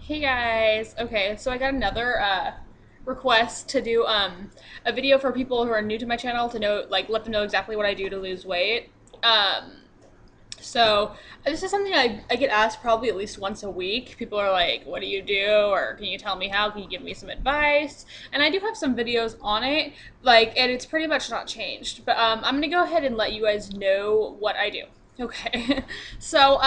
Hey guys. Okay, so I got another request to do a video for people who are new to my channel to know, like, let them know exactly what I do to lose weight. Um, so this is something I get asked probably at least once a week. People are like, "What do you do?" or "Can you tell me how? Can you give me some advice?" And I do have some videos on it, and it's pretty much not changed. But I'm gonna go ahead and let you guys know what I do. Okay, so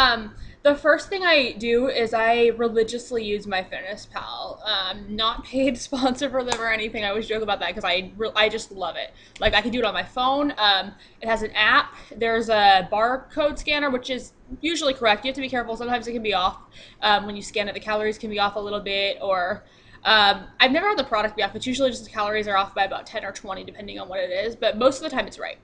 the first thing I do is I religiously use MyFitnessPal. Not paid sponsor for them or anything. I always joke about that because I just love it. Like I can do it on my phone. It has an app. There's a barcode scanner, which is usually correct. You have to be careful. Sometimes it can be off when you scan it. The calories can be off a little bit, or I've never had the product be off. It's usually just the calories are off by about 10 or 20, depending on what it is. But most of the time, it's right.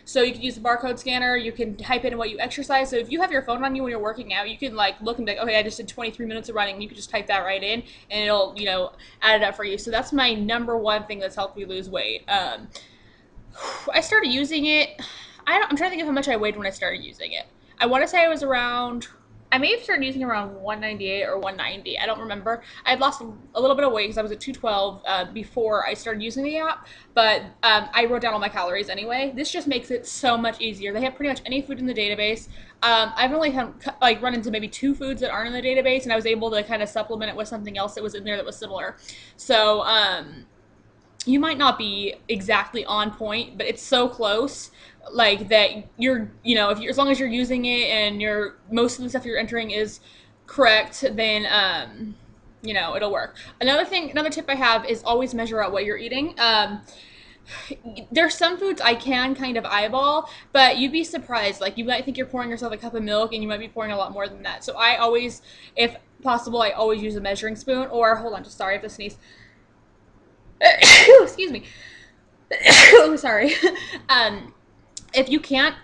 So you can use the barcode scanner. You can type in what you exercise. So if you have your phone on you when you're working out, you can like look and be like, okay, I just did 23 minutes of running. You can just type that right in, and it'll add it up for you. So that's my number one thing that's helped me lose weight. I started using it. I'm trying to think of how much I weighed when I started using it. I want to say I was around. I may have started using around 198 or 190. I don't remember. I had lost a little bit of weight because I was at 212 before I started using the app, but I wrote down all my calories anyway. This just makes it so much easier. They have pretty much any food in the database. I've only run into maybe two foods that aren't in the database, and I was able to kind of supplement it with something else that was in there that was similar. So you might not be exactly on point, but it's so close, like that if you're as long as you're using it and you're most of the stuff you're entering is correct, then it'll work. Another tip I have is always measure out what you're eating. There's some foods I can kind of eyeball, but you'd be surprised. Like you might think you're pouring yourself a cup of milk, and you might be pouring a lot more than that. So I always, if possible, I always use a measuring spoon. Or hold on, just sorry, I have to sneeze. Excuse me. Sorry. um, if you can't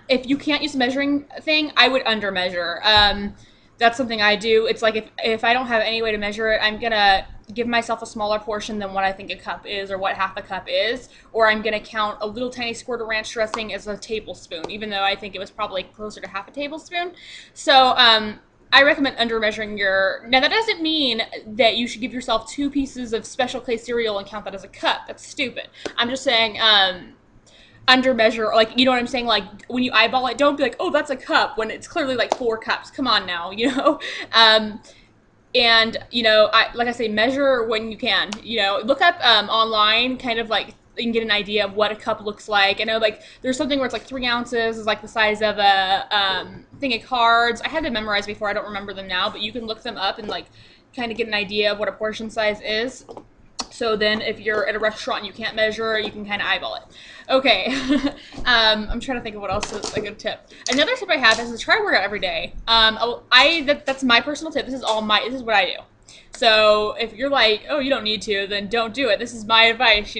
use a measuring thing, I would under measure. That's something I do. It's like if I don't have any way to measure it, I'm gonna give myself a smaller portion than what I think a cup is or what half a cup is, or I'm gonna count a little tiny squirt of ranch dressing as a tablespoon, even though I think it was probably closer to half a tablespoon. So I recommend under measuring your. Now that doesn't mean that you should give yourself two pieces of Special K cereal and count that as a cup. That's stupid. I'm just saying under measure, like, you know what I'm saying? Like when you eyeball it, don't be like, oh, that's a cup when it's clearly like four cups. Come on now, um, and like I say, measure when you can. Look up online, kind of like you can get an idea of what a cup looks like. I know like there's something where it's like 3 ounces is like the size of a thing of cards. I had them memorized before. I don't remember them now, but you can look them up and like kind of get an idea of what a portion size is. So then if you're at a restaurant and you can't measure, you can kind of eyeball it. Okay. I'm trying to think of what else is a good tip. Another tip I have is to try to work out every day. That's my personal tip. This is what I do. So if you're like, oh, you don't need to, then don't do it. This is my advice.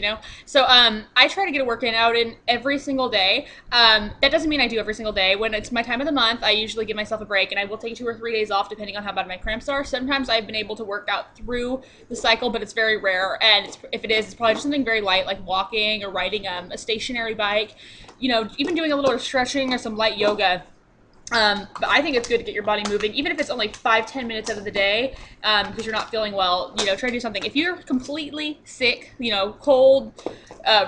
So I try to get a workout out in every single day. That doesn't mean I do every single day. When it's my time of the month, I usually give myself a break, and I will take 2 or 3 days off depending on how bad my cramps are. Sometimes I've been able to work out through the cycle, but it's very rare. And if it is, it's probably just something very light, like walking or riding a stationary bike. Even doing a little bit of stretching or some light yoga. But I think it's good to get your body moving, even if it's only 5-10 minutes out of the day, because you're not feeling well. Try to do something. If you're completely sick, cold,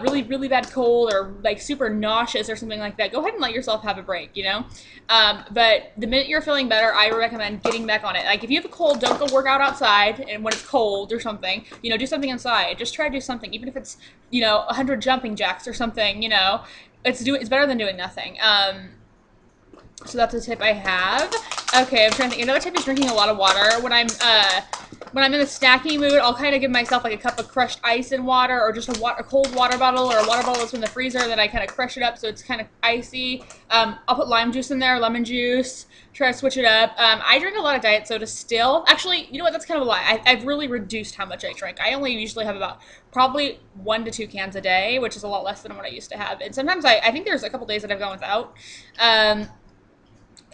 really really bad cold, or like super nauseous or something like that, go ahead and let yourself have a break. But the minute you're feeling better, I recommend getting back on it. Like if you have a cold, don't go work out outside, and when it's cold or something, do something inside. Just try to do something, even if it's 100 jumping jacks or something. It's better than doing nothing. So that's a tip I have. Okay, I'm trying to think. Another tip is drinking a lot of water. When I'm in the snacky mood, I'll kind of give myself like a cup of crushed ice and water, or just a cold water bottle, or a water bottle that's from the freezer. Then I kind of crush it up so it's kind of icy. I'll put lime juice in there, lemon juice. Try to switch it up. I drink a lot of diet soda still. Actually, you know what? That's kind of a lie. I've really reduced how much I drink. I only usually have about probably 1 to 2 cans a day, which is a lot less than what I used to have. And sometimes I think there's a couple days that I've gone without.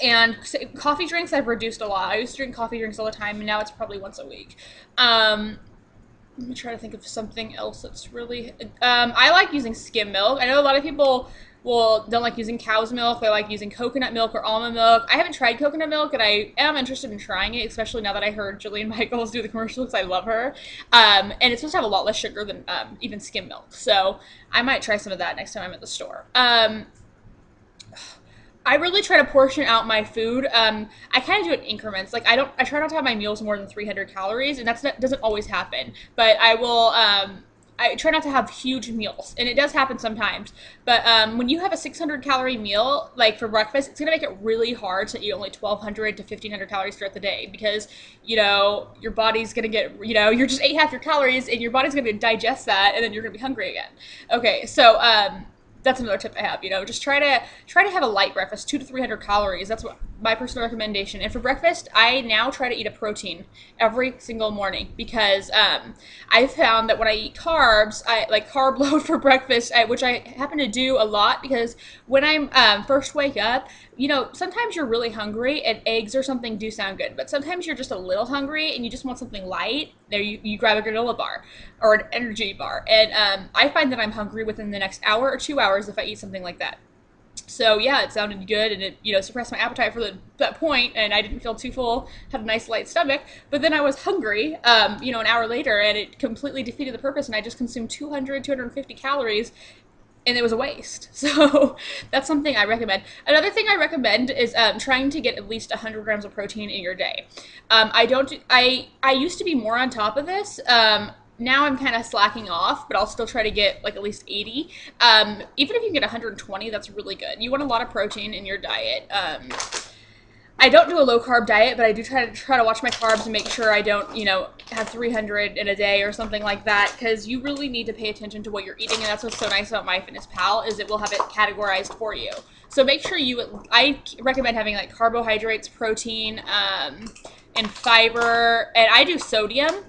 And coffee drinks I've reduced a lot. I used to drink coffee drinks all the time, and now it's probably once a week. Let me try to think of something else that's really. I like using skim milk. I know a lot of people will don't like using cow's milk. They like using coconut milk or almond milk. I haven't tried coconut milk, and I am interested in trying it, especially now that I heard Jillian Michaels do the commercial because I love her. And it's supposed to have a lot less sugar than even skim milk. So I might try some of that next time I'm at the store. I really try to portion out my food. I kind of do it in increments. Like I try not to have my meals more than 300 calories, and that doesn't always happen. But I will. I try not to have huge meals, and it does happen sometimes. But when you have a 600 calorie meal, like for breakfast, it's gonna make it really hard to eat only 1,200 to 1,500 calories throughout the day because your body's gonna get you're just ate half your calories, and your body's gonna digest that, and then you're gonna be hungry again. Okay, so that's another tip I have. Just try to have a light breakfast, 200 to 300 calories. That's what my personal recommendation. And for breakfast, I now try to eat a protein every single morning because I found that when I eat carbs, I like carb load for breakfast, which I happen to do a lot because when I first wake up, sometimes you're really hungry and eggs or something do sound good, but sometimes you're just a little hungry and you just want something light. There, you grab a granola bar or an energy bar, and I find that I'm hungry within the next hour or 2 hours if I eat something like that. So yeah, it sounded good, and it suppressed my appetite for that point, and I didn't feel too full. Had a nice light stomach, but then I was hungry, an hour later, and it completely defeated the purpose, and I just consumed 250 calories, and it was a waste. So that's something I recommend. Another thing I recommend is trying to get at least 100 grams of protein in your day. I don't. I used to be more on top of this. Now I'm kind of slacking off, but I'll still try to get like at least 80. Even if you get 120, that's really good. You want a lot of protein in your diet. I don't do a low carb diet, but I do try to watch my carbs and make sure I don't, have 300 in a day or something like that, because you really need to pay attention to what you're eating, and that's what's so nice about MyFitnessPal is it will have it categorized for you. So make sure I recommend having like carbohydrates, protein, and fiber, and I do sodium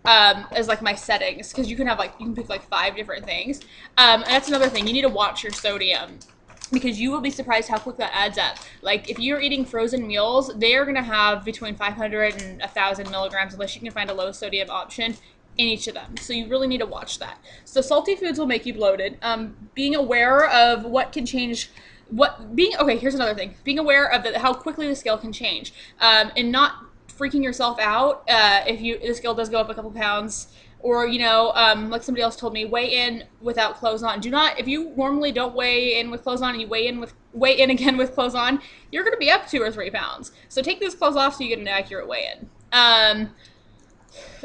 as like my settings because you can pick like 5 different things. And that's another thing, you need to watch your sodium, because you will be surprised how quick that adds up. Like if you're eating frozen meals, they are going to have between 500 and 1,000 milligrams unless you can find a low sodium option in each of them. So you really need to watch that. So salty foods will make you bloated. Being aware of what can change. Here's another thing. Being aware of how quickly the scale can change, and not freaking yourself out if the scale does go up a couple pounds. Or, like somebody else told me, weigh in without clothes on. If you normally don't weigh in with clothes on and you weigh in again with clothes on, you're going to be up 2 or 3 pounds. So take those clothes off so you get an accurate weigh-in.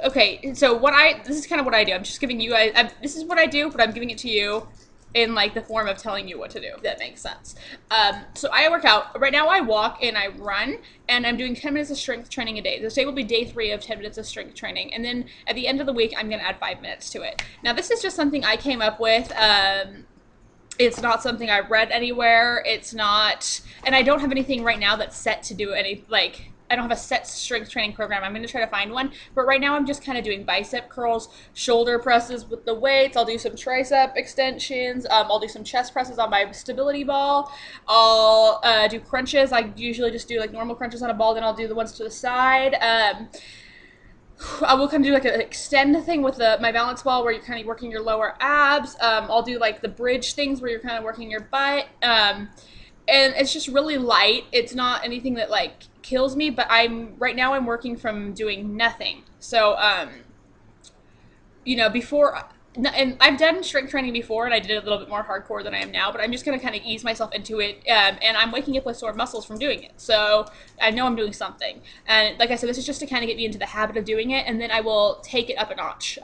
Okay, so this is kind of what I do. I'm just giving you, this is what I do, but I'm giving it to you in like the form of telling you what to do, if that makes sense. So I work out. Right now I walk and I run, and I'm doing 10 minutes of strength training a day. This day will be day 3 of 10 minutes of strength training. And then at the end of the week, I'm going to add 5 minutes to it. Now this is just something I came up with. It's not something I read anywhere. It's not, and I don't have anything right now that's set to do I don't have a set strength training program. I'm going to try to find one. But right now I'm just kind of doing bicep curls, shoulder presses with the weights. I'll do some tricep extensions. I'll do some chest presses on my stability ball. I'll do crunches. I usually just do like normal crunches on a ball. Then I'll do the ones to the side. I will kind of do like an extend thing with my balance ball where you're kind of working your lower abs. I'll do like the bridge things where you're kind of working your butt. And it's just really light. It's not anything that like kills me, but right now I'm working from doing nothing. So, before, and I've done strength training before, and I did it a little bit more hardcore than I am now, but I'm just going to kind of ease myself into it, and I'm waking up with sore muscles from doing it. So I know I'm doing something. And like I said, this is just to kind of get me into the habit of doing it, and then I will take it up a notch.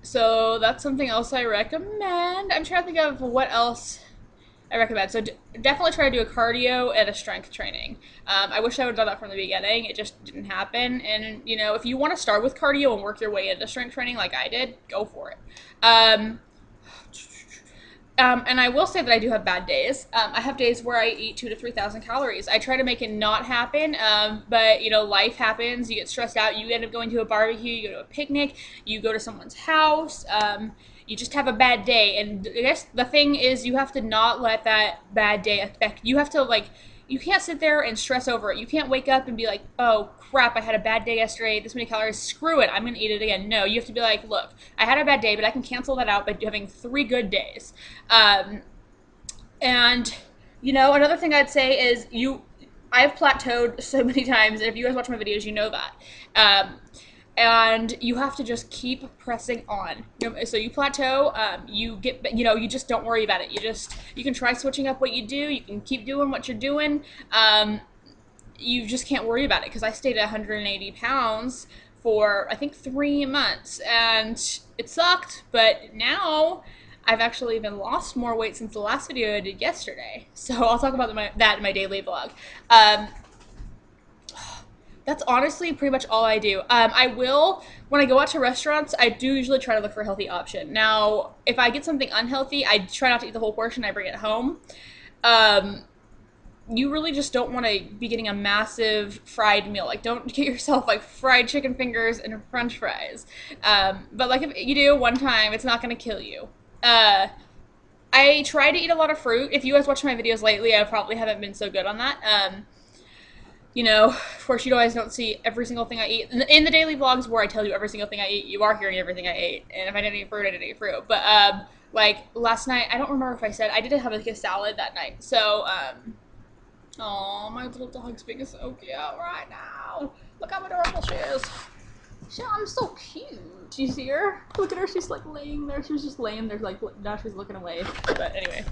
So that's something else I recommend. I'm trying to think of what else I recommend. So definitely try to do a cardio and a strength training. I wish I would have done that from the beginning. It just didn't happen. And, if you want to start with cardio and work your way into strength training like I did, go for it. And I will say that I do have bad days. I have days where I eat 2,000 to 3,000 calories. I try to make it not happen, but life happens. You get stressed out. You end up going to a barbecue. You go to a picnic. You go to someone's house. You just have a bad day. And I guess the thing is, you have to not let that bad day affect. You have to you can't sit there and stress over it. You can't wake up and be like, oh crap, I had a bad day yesterday, this many calories, screw it, I'm gonna eat it again. No, you have to be like, look, I had a bad day, but I can cancel that out by having 3 good days. And another thing I'd say is I've plateaued so many times, and if you guys watch my videos, you know that. And you have to just keep pressing on. So you plateau, you get, you just don't worry about it. You can try switching up what you do. You can keep doing what you're doing. You just can't worry about it, because I stayed at 180 pounds for I think 3 months, and it sucked. But now I've actually even lost more weight since the last video I did yesterday. So I'll talk about that in my daily vlog. That's honestly pretty much all I do. When I go out to restaurants, I do usually try to look for a healthy option. Now, if I get something unhealthy, I try not to eat the whole portion. I bring it home. You really just don't want to be getting a massive fried meal. Like, don't get yourself like fried chicken fingers and French fries. But like, if you do one time, it's not going to kill you. I try to eat a lot of fruit. If you guys watch my videos lately, I probably haven't been so good on that. Of course, you guys don't see every single thing I eat. In the daily vlogs where I tell you every single thing I eat, you are hearing everything I ate. And if I didn't eat fruit, I didn't eat fruit. But, like, last night, I don't remember if I said, I did have like a salad that night. So, oh, my little dog's being so cute right now. Look how adorable she is. I'm so cute. Do you see her? Look at her. She's like laying there. She was just laying there, like, now she's looking away. But anyway.